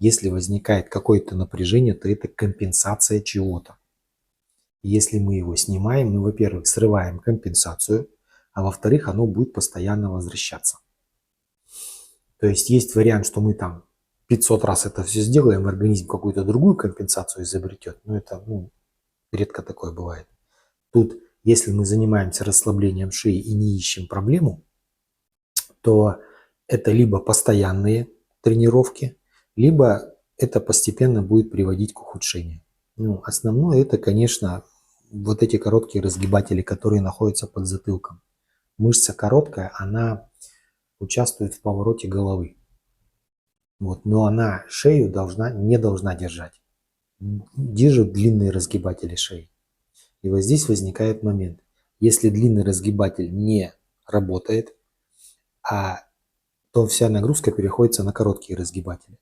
Если возникает какое-то напряжение, то это компенсация чего-то. Если мы его снимаем, мы, во-первых, срываем компенсацию, а во-вторых, оно будет постоянно возвращаться. То есть вариант, что мы там 500 раз это все сделаем, организм какую-то другую компенсацию изобретет. Но это редко такое бывает. Тут, если мы занимаемся расслаблением шеи и не ищем проблему, то это либо постоянные тренировки, либо это постепенно будет приводить к ухудшению. Основное это, конечно, вот эти короткие разгибатели, которые находятся под затылком. Мышца короткая, она участвует в повороте головы. Но она шею не должна держать. Держит длинные разгибатели шеи. И вот здесь возникает момент. Если длинный разгибатель не работает, то вся нагрузка переходится на короткие разгибатели.